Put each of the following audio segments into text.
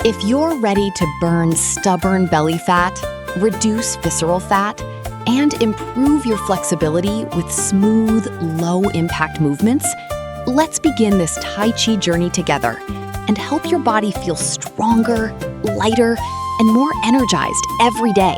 If you're ready to burn stubborn belly fat, reduce visceral fat, and improve your flexibility with smooth, low-impact movements, let's begin this Tai Chi journey together and help your body feel stronger, lighter, and more energized every day.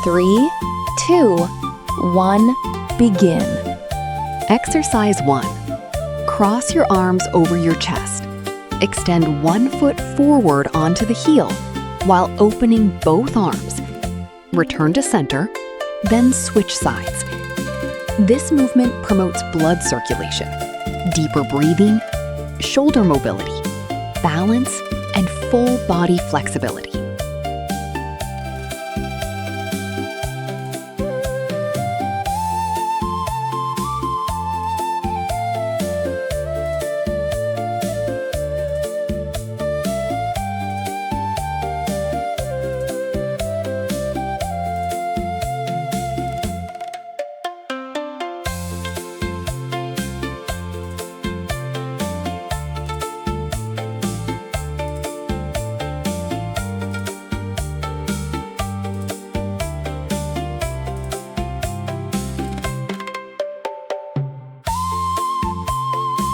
Three, 2, 1, begin. Exercise 1. Cross your arms over your chest. Extend one foot forward onto the heel while opening both arms. Return to center, then switch sides. This movement promotes blood circulation, deeper breathing, shoulder mobility, balance, and full body flexibility.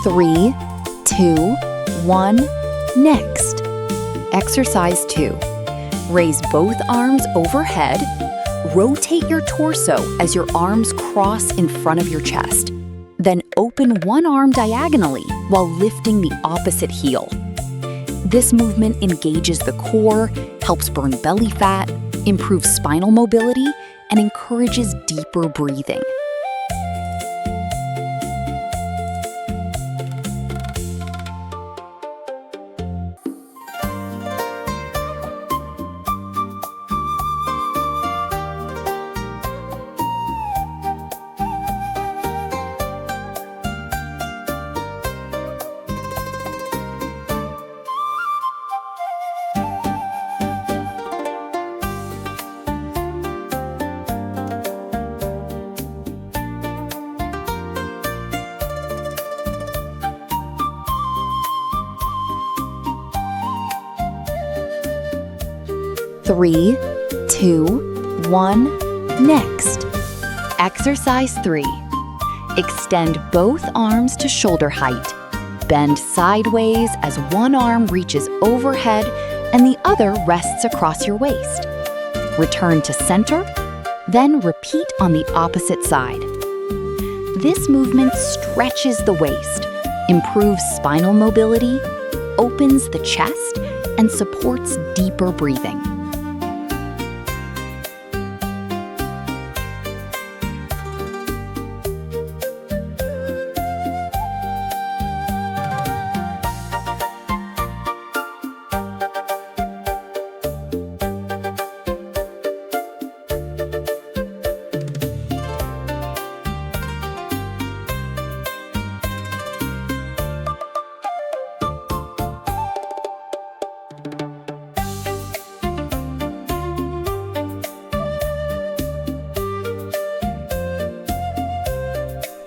Three, 2, 1, next. Exercise 2. Raise both arms overhead. Rotate your torso as your arms cross in front of your chest. Then open one arm diagonally while lifting the opposite heel. This movement engages the core, helps burn belly fat, improves spinal mobility, and encourages deeper breathing. Three, 2, 1, next. Exercise 3. Extend both arms to shoulder height. Bend sideways as one arm reaches overhead and the other rests across your waist. Return to center, then repeat on the opposite side. This movement stretches the waist, improves spinal mobility, opens the chest, and supports deeper breathing.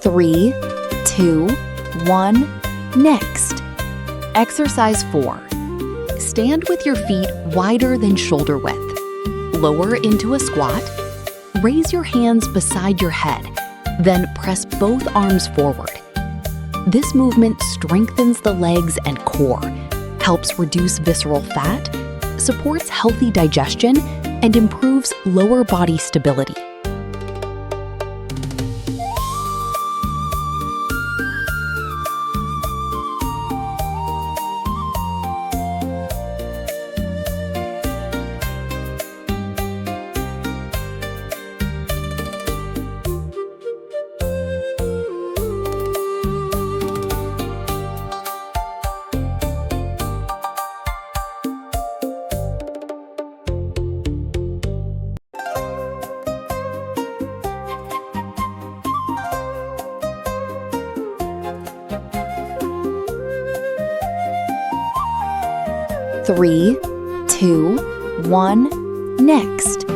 Three, 2, 1, next. Exercise 4. Stand with your feet wider than shoulder width. Lower into a squat. Raise your hands beside your head, then press both arms forward. This movement strengthens the legs and core, helps reduce visceral fat, supports healthy digestion, and improves lower body stability. 3, 2, 1, next.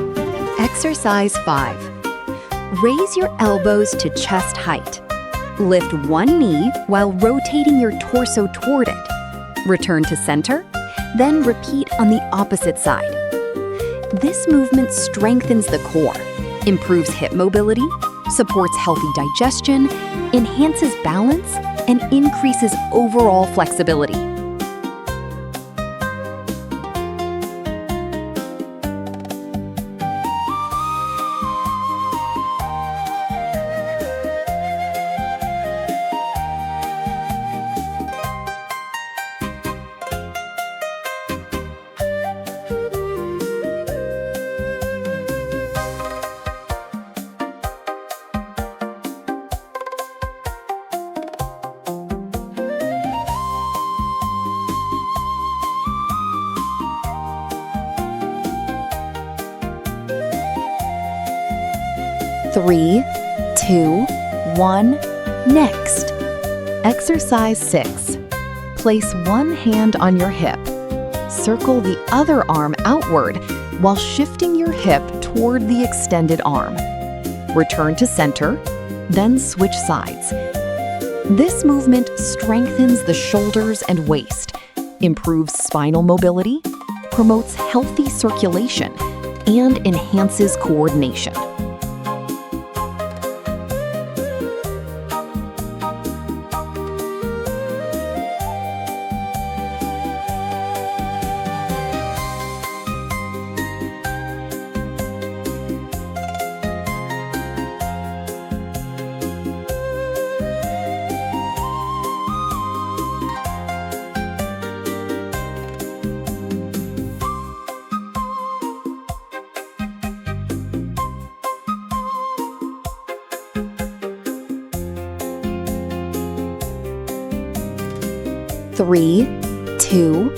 Exercise 5. Raise your elbows to chest height. Lift one knee while rotating your torso toward it. Return to center, then repeat on the opposite side. This movement strengthens the core, improves hip mobility, supports healthy digestion, enhances balance, and increases overall flexibility. Three, 2, 1, next. Exercise 6. Place one hand on your hip. Circle the other arm outward while shifting your hip toward the extended arm. Return to center, then switch sides. This movement strengthens the shoulders and waist, improves spinal mobility, promotes healthy circulation, and enhances coordination. 3, 2,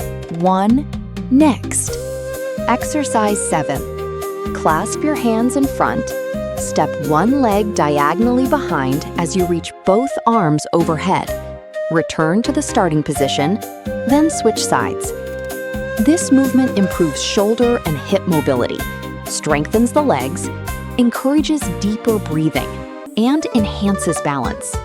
1, next. Exercise 7. Clasp your hands in front. Step one leg diagonally behind as you reach both arms overhead. Return to the starting position, then switch sides. This movement improves shoulder and hip mobility, strengthens the legs, encourages deeper breathing, and enhances balance.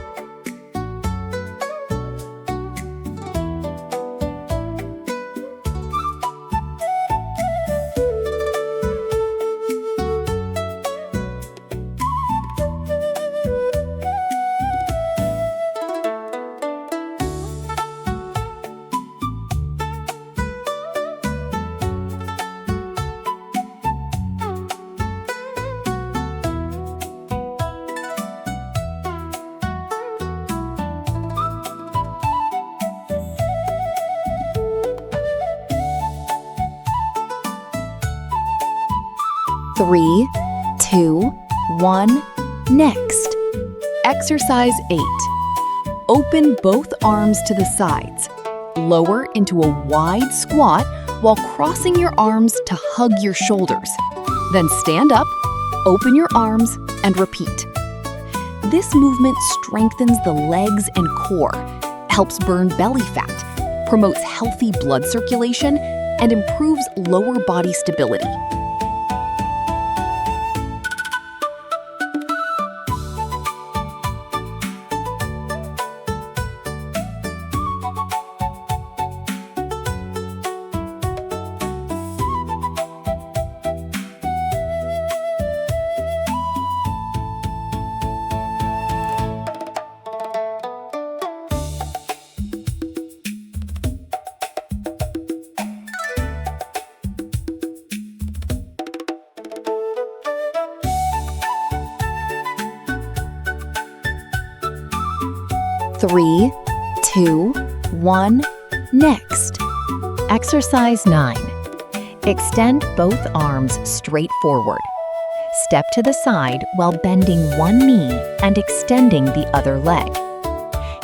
Three, 2, 1, next. Exercise 8. Open both arms to the sides. Lower into a wide squat while crossing your arms to hug your shoulders. Then stand up, open your arms, and repeat. This movement strengthens the legs and core, helps burn belly fat, promotes healthy blood circulation, and improves lower body stability. 3, 2, 1, next. Exercise 9. Extend both arms straight forward. Step to the side while bending one knee and extending the other leg.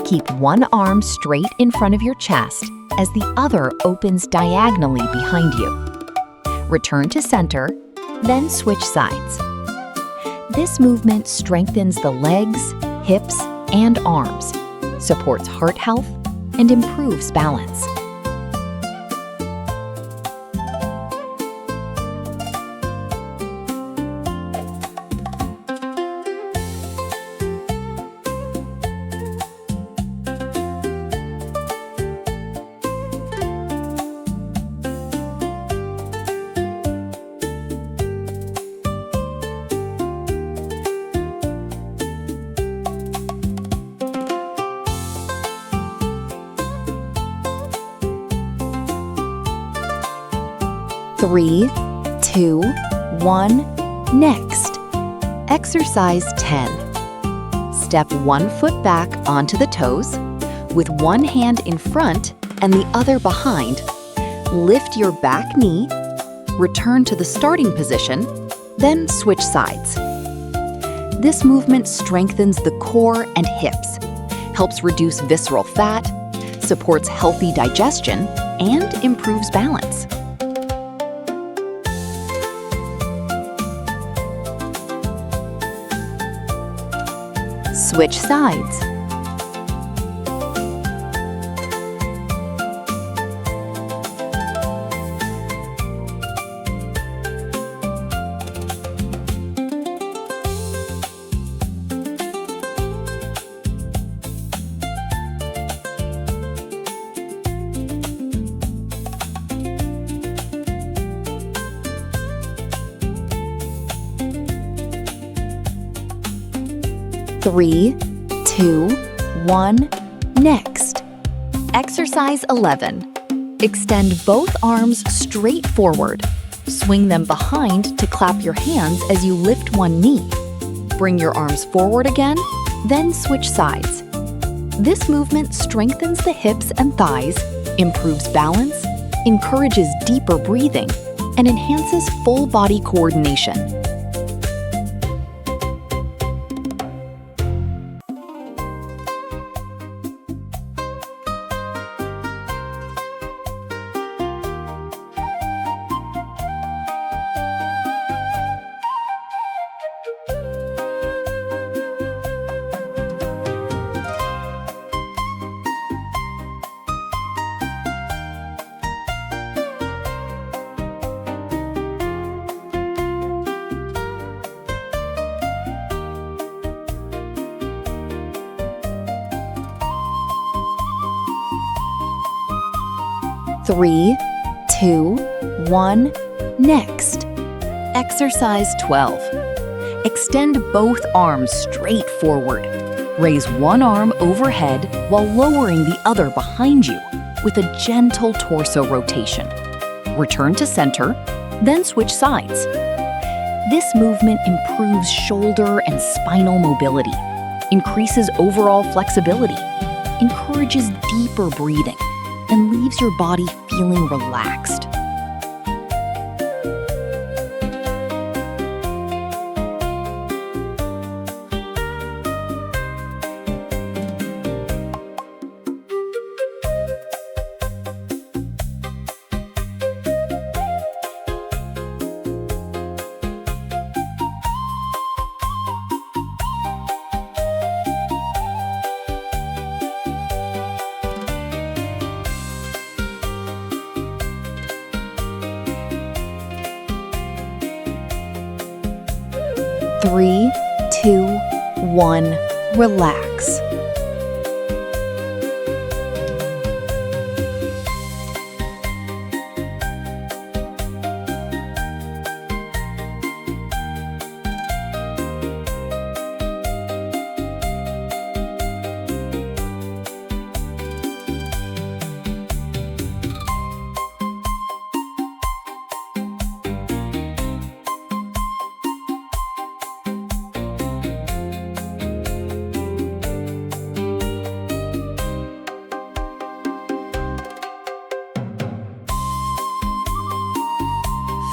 Keep one arm straight in front of your chest as the other opens diagonally behind you. Return to center, then switch sides. This movement strengthens the legs, hips, and arms, supports heart health, and improves balance. 3, 2, 1, next. Exercise 10. Step one foot back onto the toes, with one hand in front and the other behind. Lift your back knee, return to the starting position, then switch sides. This movement strengthens the core and hips, helps reduce visceral fat, supports healthy digestion, and improves balance. Switch sides. Three, 2, 1, next. Exercise 11. Extend both arms straight forward. Swing them behind to clap your hands as you lift one knee. Bring your arms forward again, then switch sides. This movement strengthens the hips and thighs, improves balance, encourages deeper breathing, and enhances full body coordination. Three, 2, 1, next. Exercise 12. Extend both arms straight forward. Raise one arm overhead while lowering the other behind you with a gentle torso rotation. Return to center, then switch sides. This movement improves shoulder and spinal mobility, increases overall flexibility, encourages deeper breathing, and leaves your body feeling relaxed. Three, 2, 1, relax.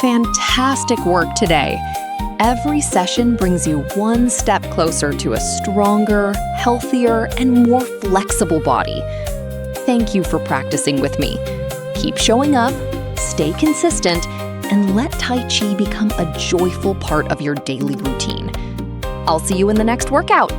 Fantastic work today. Every session brings you one step closer to a stronger, healthier, and more flexible body. Thank you for practicing with me. Keep showing up, stay consistent, and let Tai Chi become a joyful part of your daily routine. I'll see you in the next workout.